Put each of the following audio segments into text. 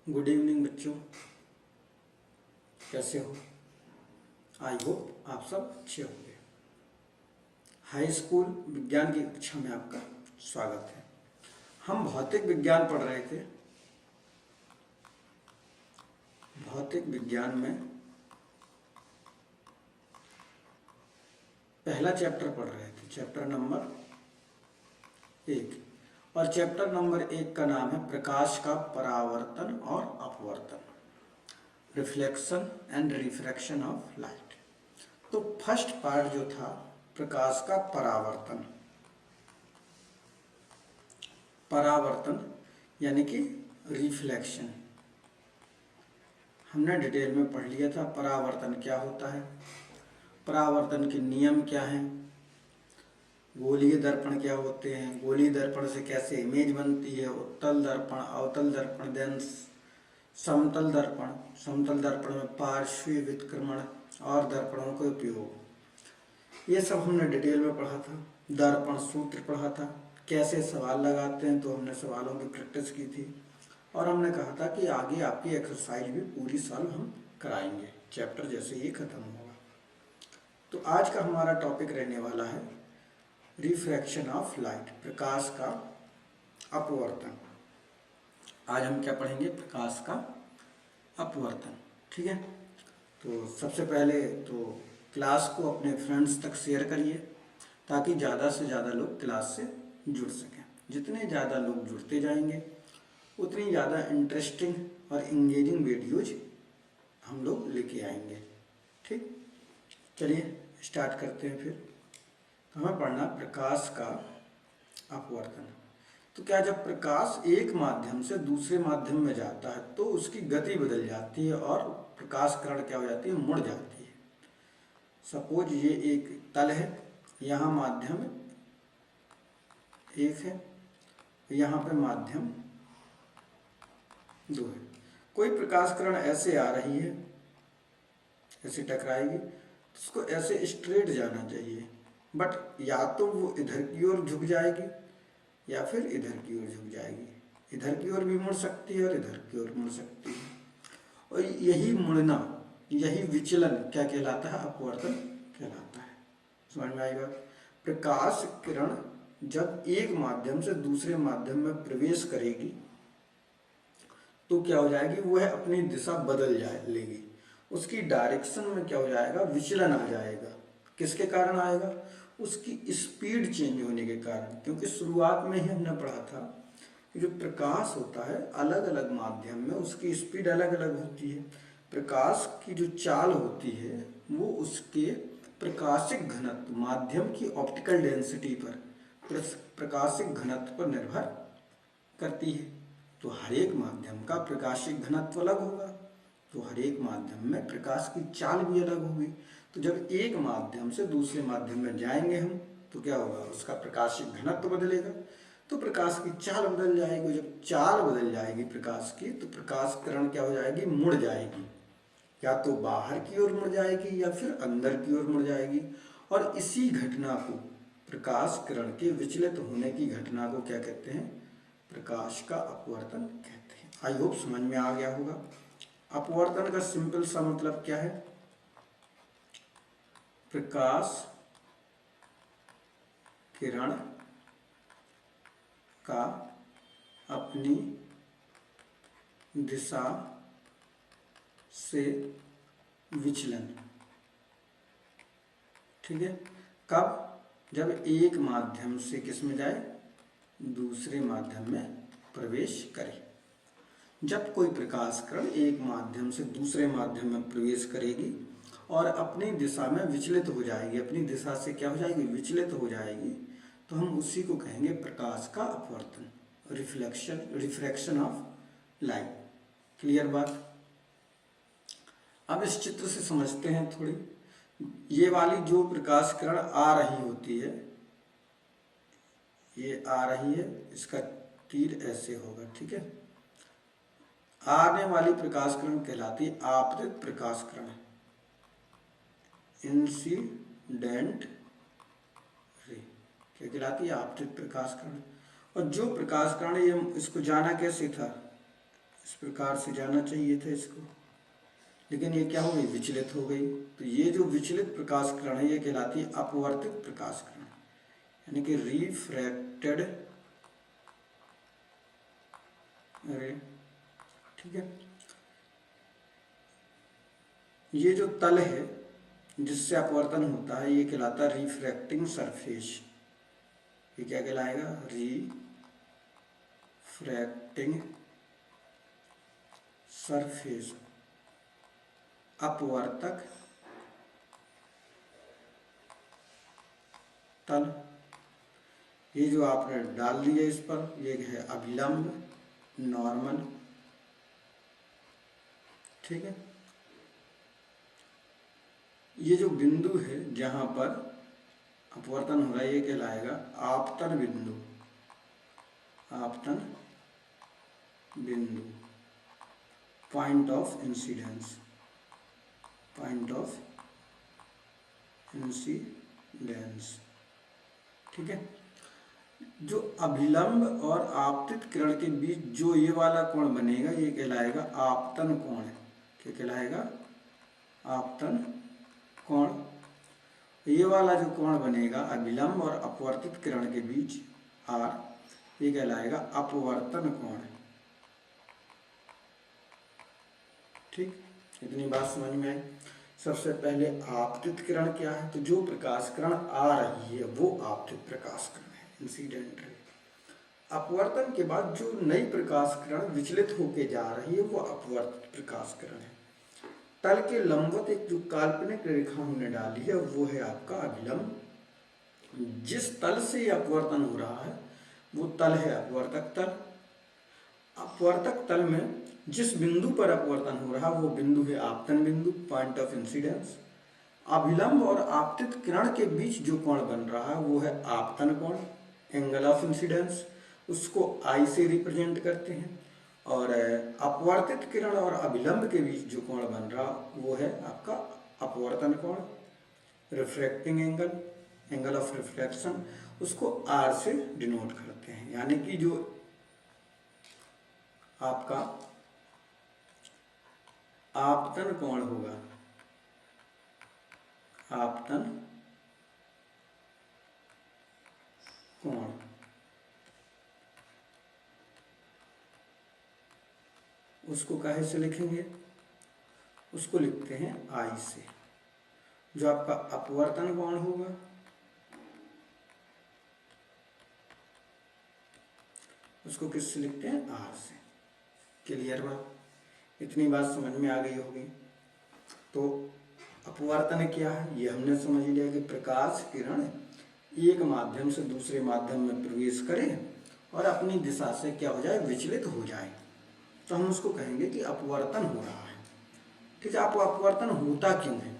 Good evening बच्चों, कैसे हो? आई होप आप सब अच्छे होंगे। हाई स्कूल विज्ञान की कक्षा में आपका स्वागत है। हम भौतिक विज्ञान पढ़ रहे थे। भौतिक विज्ञान में पहला चैप्टर पढ़ रहे थे, चैप्टर नंबर 1। और चैप्टर नंबर 1 का नाम है प्रकाश का परावर्तन और अपवर्तन, reflection and refraction of light. तो फर्स्ट पार्ट जो था प्रकाश का परावर्तन, परावर्तन यानी कि रिफ्लेक्शन, हमने डिटेल में पढ़ लिया था। परावर्तन क्या होता है, परावर्तन के नियम क्या हैं, गोलीय दर्पण क्या होते हैं, गोलीय दर्पण से कैसे इमेज बनती है, उत्तल दर्पण, अवतल दर्पण, देन समतल दर्पण, समतल दर्पण में पार्श्वीय वितक्रमण और दर्पणों का उपयोग, ये सब हमने डिटेल में पढ़ा था। दर्पण सूत्र पढ़ा था, कैसे सवाल लगाते हैं, तो हमने सवालों की प्रैक्टिस की थी। और हमने कहा था कि आगे आपकी एक्सरसाइज भी पूरी साल हम कराएंगे, चैप्टर जैसे ही खत्म होगा। तो आज का हमारा टॉपिक रहने वाला है रिफ्रैक्शन ऑफ लाइट, प्रकाश का अपवर्तन। आज हम क्या पढ़ेंगे, प्रकाश का अपवर्तन। ठीक है, तो सबसे पहले तो क्लास को अपने फ्रेंड्स तक शेयर करिए ताकि ज़्यादा से ज़्यादा लोग क्लास से जुड़ सकें। जितने ज़्यादा लोग जुड़ते जाएंगे उतनी ज़्यादा इंटरेस्टिंग और इंगेजिंग वीडियोज हम लोग लेके आएंगे। ठीक, चलिए स्टार्ट करते हैं। फिर हमें पढ़ना प्रकाश का अपवर्तन। तो क्या, जब प्रकाश एक माध्यम से दूसरे माध्यम में जाता है तो उसकी गति बदल जाती है और प्रकाश किरण क्या हो जाती है, मुड़ जाती है। सपोज ये एक तल है, यहाँ माध्यम एक है, यहाँ पे माध्यम 2 है। कोई प्रकाश किरण ऐसे आ रही है, ऐसे टकराएगी, तो उसको ऐसे स्ट्रेट जाना चाहिए, बट या तो वो इधर की ओर झुक जाएगी या फिर इधर की ओर झुक जाएगी। इधर की ओर भी मुड़ सकती है और इधर की ओर मुड़ सकती है। और यही मुड़ना, यही विचलन क्या कहलाता है, अपवर्तन कहलाता है। समझ में आएगा? प्रकाश किरण जब एक माध्यम से दूसरे माध्यम में प्रवेश करेगी तो क्या हो जाएगी, वह अपनी दिशा बदल लेगी। उसकी डायरेक्शन में क्या हो जाएगा, विचलन आ जाएगा। किसके कारण आएगा, उसकी स्पीड चेंज होने के कारण। क्योंकि शुरुआत में ही हमने पढ़ा था कि जो प्रकाश होता है अलग अलग माध्यम में उसकी स्पीड अलग अलग होती है। प्रकाश की जो चाल होती है वो उसके प्रकाशिक घनत्व, माध्यम की ऑप्टिकल डेंसिटी पर, प्रकाशिक घनत्व पर निर्भर करती है। तो हर एक माध्यम का प्रकाशिक घनत्व अलग होगा, तो हर एक माध्यम में प्रकाश की चाल भी अलग होगी। तो जब एक माध्यम से दूसरे माध्यम में जाएंगे हम तो क्या होगा, उसका प्रकाशिक घनत्व बदलेगा, तो प्रकाश की चाल बदल जाएगी। जब चाल बदल जाएगी प्रकाश की तो प्रकाश किरण क्या हो जाएगी, मुड़ जाएगी। या तो बाहर की ओर मुड़ जाएगी या फिर अंदर की ओर मुड़ जाएगी। और इसी घटना को, प्रकाश किरण के विचलित होने की घटना को क्या कहते हैं, प्रकाश का अपवर्तन कहते हैं। आई होप समझ में आ गया होगा। अपवर्तन का सिंपल सा मतलब क्या है, प्रकाश किरण का अपनी दिशा से विचलन। ठीक है, कब, जब एक माध्यम से किस में जाए, दूसरे माध्यम में प्रवेश करे। जब कोई प्रकाश किरण एक माध्यम से दूसरे माध्यम में प्रवेश करेगी और अपनी दिशा में विचलित हो जाएगी, अपनी दिशा से क्या हो जाएगी, विचलित हो जाएगी, तो हम उसी को कहेंगे प्रकाश का अपवर्तन, रिफ्रैक्शन ऑफ लाइट। क्लियर बात? अब इस चित्र से समझते हैं थोड़ी। ये वाली जो प्रकाश किरण आ रही होती है, ये आ रही है, इसका तीर ऐसे होगा। ठीक है, आने वाली प्रकाश किरण कहलाती है आपतित प्रकाश किरण, इंसिडेंट रे, क्या कहलाती है, आपतित प्रकाश किरण। और जो प्रकाश किरण, ये इसको जाना कैसे था, इस प्रकार से जाना चाहिए था इसको, लेकिन ये क्या हो गई, विचलित हो गई। तो ये जो विचलित प्रकाश किरण है ये कहलाती है अपवर्तित प्रकाश किरण, यानी कि रिफ्रैक्टेड रे। ठीक है, ये जो तल है जिससे अपवर्तन होता है ये कहलाता है रिफ्रैक्टिंग सरफेस। ये क्या कहलाएगा, रिफ्रैक्टिंग सरफेस, अपवर्तक तल। ये जो आपने डाल दिया इस पर, ये है अभिलंब, नॉर्मल। ठीक है, ये जो बिंदु है जहां पर अपवर्तन हो रहा है ये कहलाएगा आपतन बिंदु, आपतन बिंदु, point of incidence, point of incidence. ठीक है, जो अभिलंब और आपतित किरण के बीच जो ये वाला कोण बनेगा ये कहलाएगा आपतन कोण। क्या कहलाएगा, आपतन कोण। ये वाला जो कोण बनेगा अभिलंब और अपवर्तित किरण के बीच आर, ये कहलाएगा अपवर्तन कोण। ठीक, इतनी बात समझ में आई। सबसे पहले आपतित किरण क्या है, तो जो प्रकाश किरण आ रही है वो आपतित प्रकाश किरण है, इंसिडेंट रे। अपवर्तन के बाद जो नई प्रकाश किरण विचलित होके जा रही है वो अपवर्तित प्रकाश किरण है। तल के लंबवत एक जो काल्पनिक रेखा हमने डाली है वो है आपका अभिलंब। जिस तल से अपवर्तन हो रहा है वो तल है अपवर्तक तल। अपवर्तक तल में जिस बिंदु पर अपवर्तन हो रहा वो बिंदु है आपतन बिंदु, पॉइंट ऑफ इंसिडेंस। अभिलंब और आपतित किरण के बीच जो कोण बन रहा है वो है आपतन कोण, एंगल ऑफ इंसिडेंस। उसको आई से रिप्रेजेंट करते हैं। और अपवर्तित किरण और अभिलंब के बीच जो कोण बन रहा वो है आपका अपवर्तन कोण, refracting angle, angle of reflection. उसको आर से डिनोट करते हैं, यानी कि जो आपका आपतन कोण होगा, आपतन कोण, उसको काहे से लिखेंगे, उसको लिखते हैं आई से। जो आपका अपवर्तन कोण होगा उसको किससे लिखते हैं, आर से। क्लियर बात, इतनी बात समझ में आ गई होगी। तो अपवर्तन क्या है ये हमने समझ लिया कि प्रकाश किरण एक माध्यम से दूसरे माध्यम में प्रवेश करे और अपनी दिशा से क्या हो जाए, विचलित हो जाए, तो हम उसको कहेंगे कि अपवर्तन हो रहा है। ठीक है, आपको अपवर्तन होता क्यों है,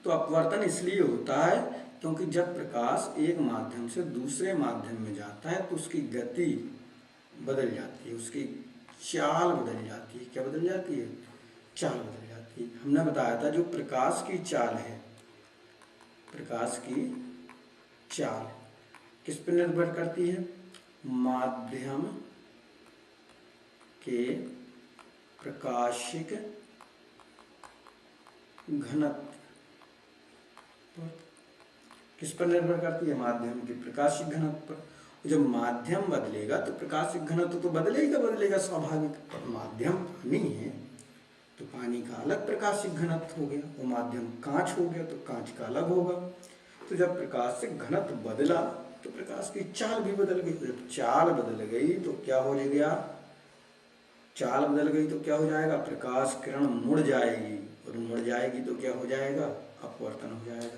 तो अपवर्तन इसलिए होता है क्योंकि जब प्रकाश एक माध्यम से दूसरे माध्यम में जाता है तो उसकी गति बदल जाती है, उसकी चाल बदल जाती है। क्या बदल जाती है, चाल बदल जाती है। हमने बताया था जो प्रकाश की चाल है, प्रकाश की चाल किस पर निर्भर करती है, माध्यम के प्रकाशिक घनत्व पर। किस पर निर्भर करती है, माध्यम के प्रकाशिक घनत्व पर। जब माध्यम बदलेगा तो प्रकाशिक घनत्व तो बदलेगा स्वाभाविक। माध्यम पानी है तो पानी का अलग प्रकाशिक घनत्व हो गया, वो माध्यम कांच हो गया तो कांच का अलग होगा। तो जब प्रकाशिक घनत्व बदला तो प्रकाश की चाल भी बदल गई। जब चाल बदल गई तो क्या हो गया, चाल बदल गई तो क्या हो जाएगा, प्रकाश किरण मुड़ जाएगी, और मुड़ जाएगी तो क्या हो जाएगा, अपवर्तन हो जाएगा।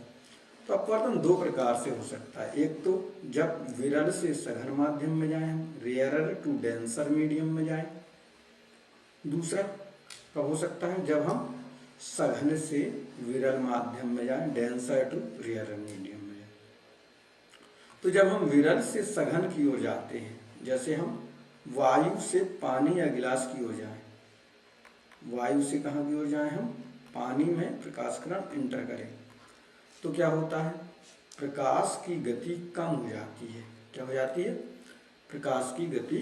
तो अपवर्तन दो प्रकार से हो सकता है। एक तो जब विरल से सघन माध्यम में जाए, हम रेयरर टू डेंसर मीडियम में जाए। दूसरा कब हो सकता है, जब हम सघन से विरल माध्यम में जाए, डेंसर टू रेयरर मीडियम में जाए। तो जब हम विरल से सघन की ओर जाते हैं, जैसे हम वायु से पानी या गिलास की ओर जाएं, वायु से कहाँ की ओर जाएं, हम पानी में प्रकाश किरण इंटर करें, तो क्या होता है, प्रकाश की गति कम हो जाती है। क्या हो जाती है, प्रकाश की गति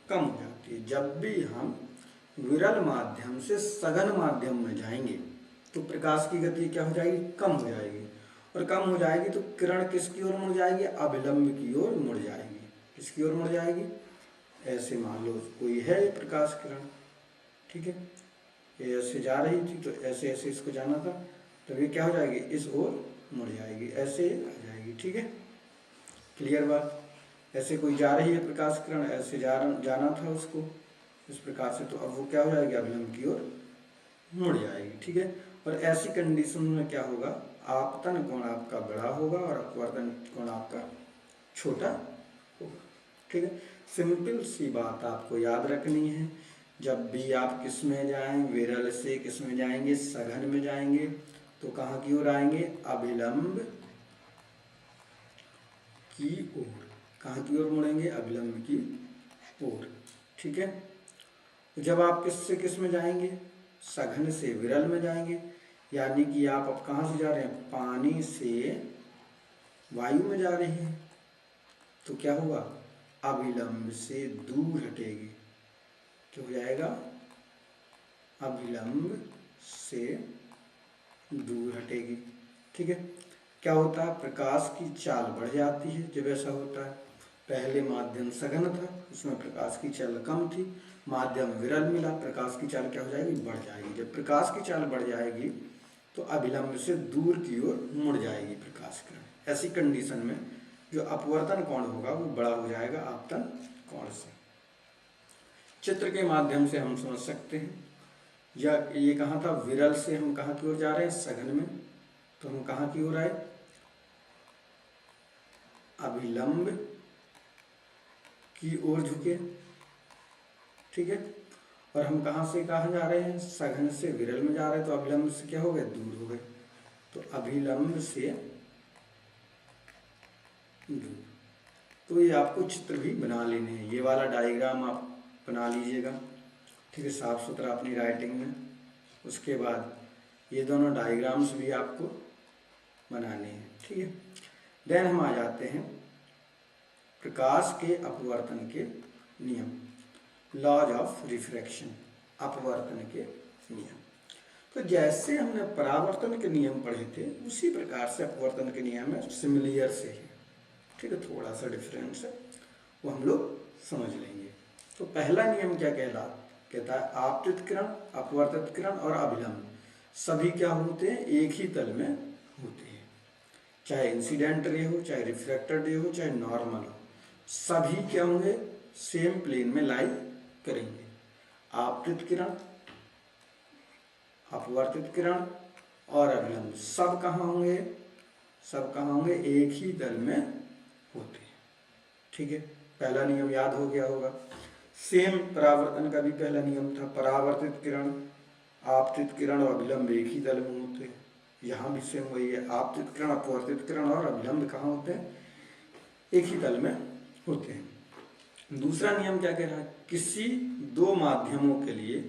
कम हो जाती है। जब भी हम विरल माध्यम से सघन माध्यम में जाएंगे तो प्रकाश की गति क्या हो जाएगी, कम हो जाएगी। और कम हो जाएगी तो किरण किसकी ओर मुड़ जाएगी, अभिलंब की ओर मुड़ जाएगी। किसकी ओर मुड़ जाएगी, ऐसे मान लो कोई है ये प्रकाश किरण, ठीक है, ये ऐसे जा रही थी तो ऐसे ऐसे इसको जाना था, तो ये क्या हो जाएगी, इस ओर मुड़ जाएगी, ऐसे आ जाएगी। ठीक है, क्लियर बात। ऐसे कोई जा रही है प्रकाश किरण, ऐसे जाना था उसको इस प्रकार से, तो अब वो क्या हो जाएगी, अभिलंब की ओर मुड़ जाएगी। ठीक है, और ऐसी कंडीशन में क्या होगा, आपतन कोण आपका बड़ा होगा और अपवर्तन कोण आपका छोटा होगा। ठीक है, सिंपल सी बात आपको याद रखनी है। जब भी आप किस में जाएं, विरल से किस में जाएंगे, सघन में जाएंगे, तो कहाँ की ओर आएंगे, अभिलंब की ओर। कहाँ की ओर मुड़ेंगे, अभिलंब की ओर। ठीक है, जब आप किस से किस में जाएंगे, सघन से विरल में जाएंगे, यानी कि आप अब कहाँ से जा रहे हैं, पानी से वायु में जा रही हैं, तो क्या होगा, अभिलंब से दूर हटेगी। क्या हो जाएगा, अभिलंब से दूर हटेगी। ठीक है, क्या होता है, प्रकाश की चाल बढ़ जाती है जब ऐसा होता है। पहले माध्यम सघन था, उसमें प्रकाश की चाल कम थी, माध्यम विरल मिला, प्रकाश की चाल क्या हो जाएगी, बढ़ जाएगी। जब प्रकाश की चाल बढ़ जाएगी तो अभिलंब से दूर की ओर मुड़ जाएगी प्रकाश किरण। ऐसी कंडीशन में जो अपवर्तन कोण होगा वो बड़ा हो जाएगा आपतन कोण से। चित्र के माध्यम से हम समझ सकते हैं। या ये कहाँ था, विरल से हम कहाँ की ओर जा रहे हैं, सघन में, तो हम कहाँ की ओर आए, अभिलंब की ओर झुके। ठीक है, और हम कहाँ से कहाँ जा रहे हैं, सघन से विरल में जा रहे हैं, तो अभिलंब से क्या हो गए, दूर हो गए, तो अभिलंब से दूर। तो ये आपको चित्र भी बना लेने हैं, ये वाला डायग्राम आप बना लीजिएगा। ठीक है, साफ सुथरा अपनी राइटिंग में। उसके बाद ये दोनों डायग्राम्स भी आपको बनाने हैं। ठीक है, देन हम आ जाते हैं प्रकाश के अपवर्तन के नियम, लॉज ऑफ रिफ्रैक्शन, अपवर्तन के नियम। तो जैसे हमने परावर्तन के नियम पढ़े थे उसी प्रकार से अपवर्तन के नियम है, सिमिलियर से ही। ठीक है, थोड़ा सा डिफरेंस है, वो हम लोग समझ लेंगे। तो पहला नियम क्या कहता है, आपतित किरण, अपवर्तित किरण और अभिलंब सभी क्या होते हैं, एक ही तल में होते हैं। चाहे इंसिडेंट रे हो, चाहे रिफ्रैक्टेड रे हो, चाहे नॉर्मल हो, सभी क्या होंगे, सेम प्लेन में लाई करेंगे। आपतित किरण, अपवर्तित किरण और अभिलंब सब कहाँ होंगे, सब कहाँ होंगे, एक ही तल में होते हैं। ठीक है, पहला नियम याद हो गया होगा। सेम परावर्तन का भी पहला नियम था, परावर्तित किरण, आपतित किरण और अभिलंब एक ही तल में होते हैं। यहाँ भी सेम वही है, आपतित किरण, अपवर्तित किरण और अभिलंब कहाँ होते हैं, एक ही तल में होते हैं। दूसरा नियम क्या कह रहा है, किसी दो माध्यमों के लिए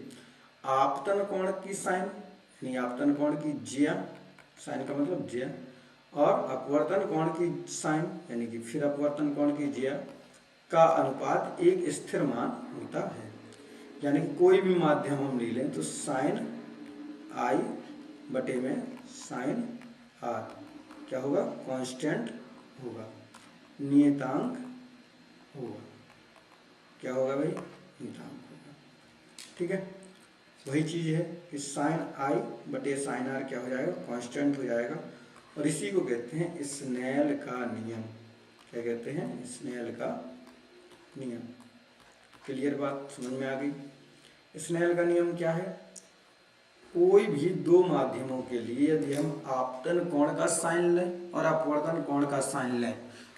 आपतन कोण की साइन, यानी आपतन कोण की ज्या, साइन का मतलब ज्या, और अपवर्तन कोण की साइन, यानी कि फिर अपवर्तन कोण की ज्या का अनुपात एक स्थिर मान होता है। यानी कि कोई भी माध्यम हम ले लें तो साइन आई बटे में साइन आर क्या होगा, कांस्टेंट होगा, नियतांक होगा। क्या होगा भाई, नियतांक होगा। ठीक है, वही चीज़ है कि साइन आई बटे साइन आर क्या हो जाएगा, कांस्टेंट हो जाएगा। और इसी को कहते हैं स्नेल का नियम। क्या कहते हैं, स्नेल का नियम। क्लियर बात समझ में आ गई। स्नेल का नियम क्या है, कोई भी दो माध्यमों के लिए यदि हम आपतन कोण का साइन लें और अपवर्तन कोण का साइन लें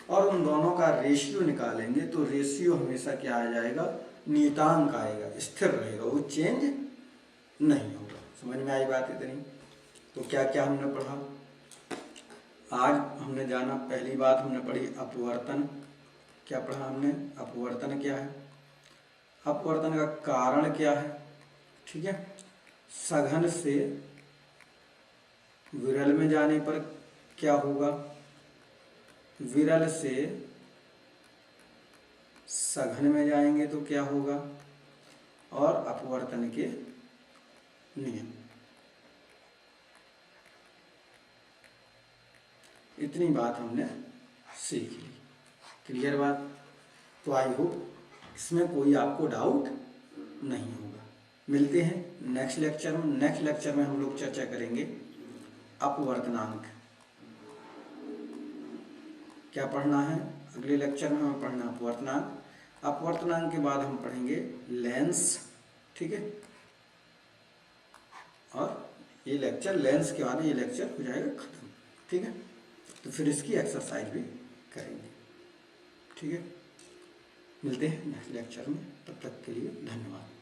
और उन दोनों का रेशियो निकालेंगे तो रेशियो हमेशा क्या आ जाएगा, नियतांक आएगा, स्थिर रहेगा, वो चेंज नहीं होगा। समझ में आई बात इतनी। तो क्या क्या हमने पढ़ा आज, हमने जाना, पहली बात हमने पढ़ी अपवर्तन। क्या पढ़ा हमने, अपवर्तन क्या है, अपवर्तन का कारण क्या है। ठीक है, सघन से विरल में जाने पर क्या होगा, विरल से सघन में जाएंगे तो क्या होगा, और अपवर्तन के नियम। इतनी बात हमने सीख ली। क्लियर बात? तो आई होप इसमें कोई आपको डाउट नहीं होगा। मिलते हैं नेक्स्ट लेक्चर में। नेक्स्ट लेक्चर में हम लोग चर्चा करेंगे अपवर्तनांक। क्या पढ़ना है अगले लेक्चर में? हमें पढ़ना अपवर्तनांक। अपवर्तनांक के बाद हम पढ़ेंगे लेंस। ठीक है, और ये लेक्चर लेंस के बाद ये लेक्चर हो जाएगा खत्म। ठीक है, तो फिर इसकी एक्सरसाइज भी करेंगे। ठीक है, मिलते हैं नेक्स्ट लेक्चर में। तब तक के लिए धन्यवाद।